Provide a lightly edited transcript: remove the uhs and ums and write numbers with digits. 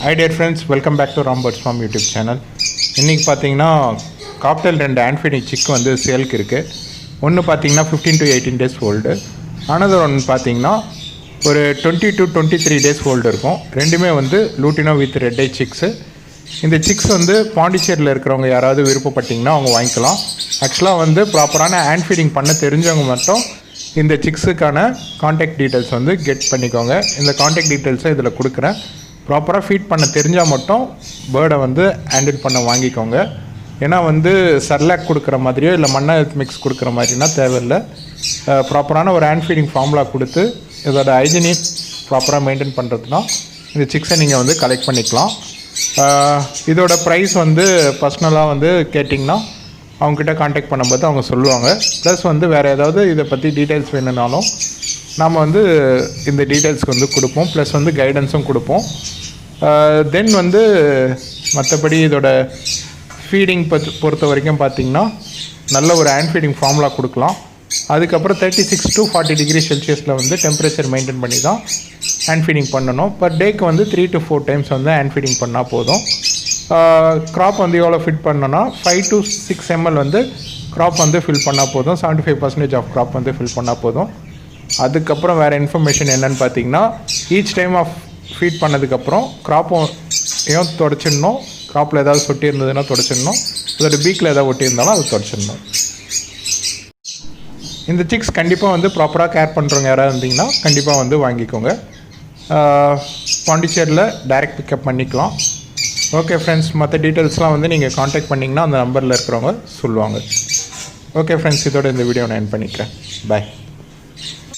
Hi dear friends, welcome back to Ram Birds Farm YouTube channel. இன்றைக்கி பார்த்தீங்கன்னா cocktail 2 hand feeding sick வந்து சேலுக்கு இருக்குது. ஒன்று பார்த்தீங்கன்னா 15 to 18 days ஓல்டு, அனதர் ஒன்று பார்த்தீங்கன்னா ஒரு 20 to 23 days ஓல்டு இருக்கும். ரெண்டுமே வந்து lutino with red I six. இந்த சிக்ஸ் வந்து பாண்டிச்சேரியில் இருக்கிறவங்க யாராவது விருப்பப்பட்டிங்கன்னா அவங்க வாங்கிக்கலாம். ஆக்சுவலாக வந்து ப்ராப்பரான ஹேண்ட் ஃபீடிங் பண்ண தெரிஞ்சவங்க மட்டும் இந்த சிக்ஸுக்கான காண்டாக்ட் டீட்டெயில்ஸ் வந்து கெட் பண்ணிக்கோங்க. இந்த காண்டாக்ட் டீட்டெயில்ஸை இதில் கொடுக்குறேன். ப்ராப்பராக ஃபீட் பண்ண தெரிஞ்சால் மட்டும் பேர்டை வந்து ஹேண்டில் பண்ண வாங்கிக்கோங்க. ஏன்னா வந்து சர்லாக் கொடுக்குற மாதிரியோ இல்லை மண்ணா ஹெல்த் மிக்ஸ் கொடுக்குற மாதிரினா தேவையில்லை. ப்ராப்பரான ஒரு ஹேண்ட் ஃபீடிங் ஃபார்முலா கொடுத்து இதோட ஹைஜீனிக் ப்ராப்பராக மெயின்டைன் பண்ணுறதுனா இந்த சிக்ஸை நீங்கள் வந்து கலெக்ட் பண்ணிக்கலாம். இதோட ப்ரைஸ் வந்து பர்சனலாக வந்து கேட்டிங்கன்னா அவங்கக்கிட்ட காண்டாக்ட் பண்ணும்போது அவங்க சொல்லுவாங்க. ப்ளஸ் வந்து வேறு ஏதாவது இதை பற்றி டீட்டெயில்ஸ் வேணும்னாலும் நாம் வந்து இந்த டீட்டெயில்ஸ்க்கு வந்து கொடுப்போம். ப்ளஸ் வந்து கைடன்ஸும் கொடுப்போம். தென் வந்து மற்றபடி இதோட ஃபீடிங் பொறுத்த வரைக்கும் பார்த்திங்கன்னா நல்ல ஒரு ஹேண்ட் ஃபீடிங் ஃபார்முலா கொடுக்கலாம். அதுக்கப்புறம் 36 to 40 டிகிரி செல்சியஸில் வந்து டெம்பரேச்சர் மெயின்டைன் பண்ணி தான் ஹேண்ட் ஃபீடிங் பண்ணணும். பர் டேக்கு வந்து 3 to 4 டைம்ஸ் வந்து ஹேண்ட் ஃபீடிங் பண்ணால் போதும். க்ராப் வந்து எவ்வளோ ஃபிட் பண்ணோன்னா 5 to 6 ml வந்து க்ராப் வந்து ஃபில் பண்ணால் போதும். 75% ஆஃப் க்ராப் வந்து ஃபில் பண்ணால் போதும். அதுக்கப்புறம் வேறு இன்ஃபர்மேஷன் என்னென்னு பார்த்தீங்கன்னா ஈச் டைம் ஆஃப் ஃபீட் பண்ணதுக்கப்புறம் க்ராப்பும் ஏன் தொடச்சிடணும், க்ராப்பில் ஏதாவது சொட்டி இருந்ததுன்னா தொடச்சிடணும், அதோட பீக்கில் ஏதாவது ஒட்டி இருந்தாலும் அது தொடச்சிடணும். இந்த சிக்ஸ் கண்டிப்பாக வந்து ப்ராப்பராக கேர் பண்ணுறவங்க யாராவது இருந்தீங்கன்னா கண்டிப்பாக வந்து வாங்கிக்கோங்க. பாண்டிச்சேரியில் டைரக்ட் பிக்கப் பண்ணிக்கலாம். ஓகே ஃப்ரெண்ட்ஸ், மற்ற டீட்டெயில்ஸ்லாம் வந்து நீங்கள் காண்டாக்ட் பண்ணிங்கன்னா அந்த நம்பரில் இருக்கிறவங்க சொல்லுவாங்க. ஓகே ஃப்ரெண்ட்ஸ், இதோட இந்த வீடியோ நான் எண்ட் பண்ணிக்கிறேன். பாய்.